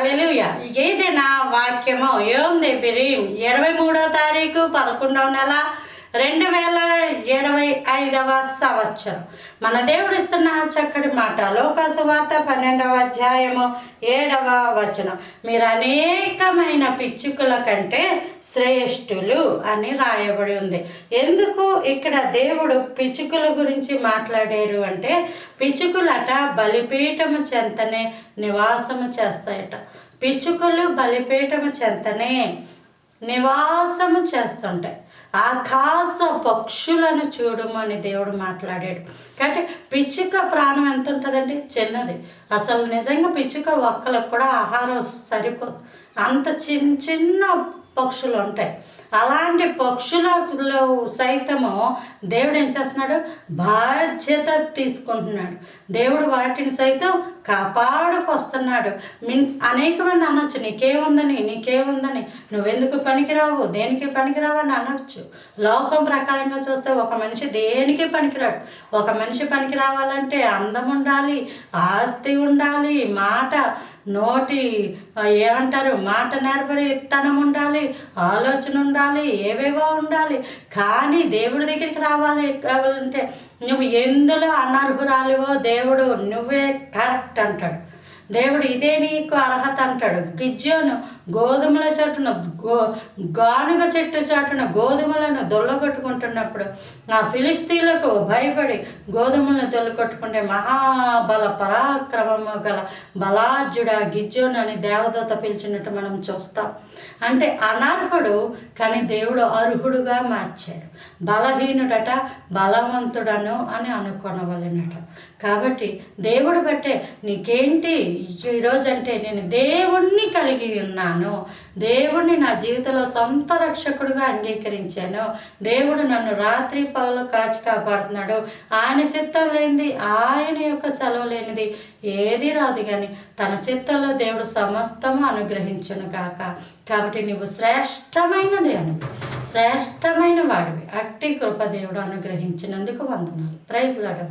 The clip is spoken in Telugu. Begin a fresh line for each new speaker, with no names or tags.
హల్లెలూయా. ఇది నా వాక్యము. యోం దెబిరీం 23వ తారీఖు 11వ నెల 2025వ సంవత్సరం. మన దేవుడు ఇస్తున్న చక్కటి మాట లోకా సువార్త 12వ అధ్యాయము 7వ వచనం. మీరు అనేకమైన పిచ్చుకల కంటే శ్రేష్ఠులు అని రాయబడి ఉంది. ఎందుకు ఇక్కడ దేవుడు పిచ్చుకల గురించి మాట్లాడారు అంటే, పిచ్చుకలట బలిపీఠము చెంతనే నివాసము చేస్తాయట. పిచ్చుకలు బలిపీఠము చెంతనే నివాసము చేస్తుంటాయి. ఆకాశ పక్షులను చూడమని దేవుడు మాట్లాడాడు. కాబట్టి పిచ్చుక ప్రాణం ఎంత ఉంటుందండి? చిన్నది. అసలు నిజంగా పిచ్చుక ఒక్కలకు కూడా ఆహారం సరిపోదు. అంత చిన్న చిన్న పక్షులు ఉంటాయి. అలాంటి పక్షులలో సైతము దేవుడు ఏం చేస్తున్నాడు? బాధ్యత తీసుకుంటున్నాడు. దేవుడు వాటిని సైతం కాపాడుకొస్తున్నాడు. అనేక మంది అనొచ్చు, నీకేముందని నువ్వెందుకు పనికిరావు, దేనికి పనికిరావు అని అనొచ్చు. లోకం ప్రకారంగా చూస్తే ఒక మనిషి దేనికి పనికిరాడు. ఒక మనిషి పనికి రావాలంటే అందం ఉండాలి, ఆస్తి ఉండాలి, నోటి ఏమంటారు మాట నేర్పరితనం ఉండాలి, ఆలోచన ఉండాలి, ఏవేవో ఉండాలి. కానీ దేవుడి దగ్గరికి కావాలంటే నువ్వు ఎందులో అనర్హురాలివో దేవుడు నువ్వే కరెక్ట్ అంటాడు. దేవుడు ఇదే నీకు అర్హత అంటాడు. గిద్యోను గోధుమల చాటున గానుగ చెట్టు చాటున గోధుమలను దొల్లగొట్టుకుంటున్నప్పుడు ఆ ఫిలిస్తీన్లకు భయపడి గోధుమలను దొల్లగొట్టుకుంటే మహాబల పరాక్రమము గల బలార్జుడ గిద్యోను అని దేవదూత పిలిచినట్టు మనం చూస్తాం. అంటే అనర్హుడు కానీ దేవుడు అర్హుడుగా మార్చాడు. బలహీనుడట బలవంతుడను అని అనుకొనవలెనట. కాబట్టి దేవుడు బట్టే నీకేంటి ఈరోజు అంటే నేను దేవుణ్ణి కలిగి ఉన్నాను, దేవుణ్ణి నా జీవితంలో సొంత రక్షకుడుగా అంగీకరించాను, దేవుడు నన్ను రాత్రి పగలు కాచి కాపాడుతున్నాడు, ఆయన చిత్తం లేనిది, ఆయన యొక్క సెలవు లేనిది ఏది రాదు. కానీ తన చిత్తంలో దేవుడు సమస్తము అనుగ్రహించును గాక. కాబట్టి నువ్వు శ్రేష్టమైనది శ్రేష్టమైన వాడివి. అట్టి కృప దేవుడు అనుగ్రహించినందుకు వందనాలు. Praise lord.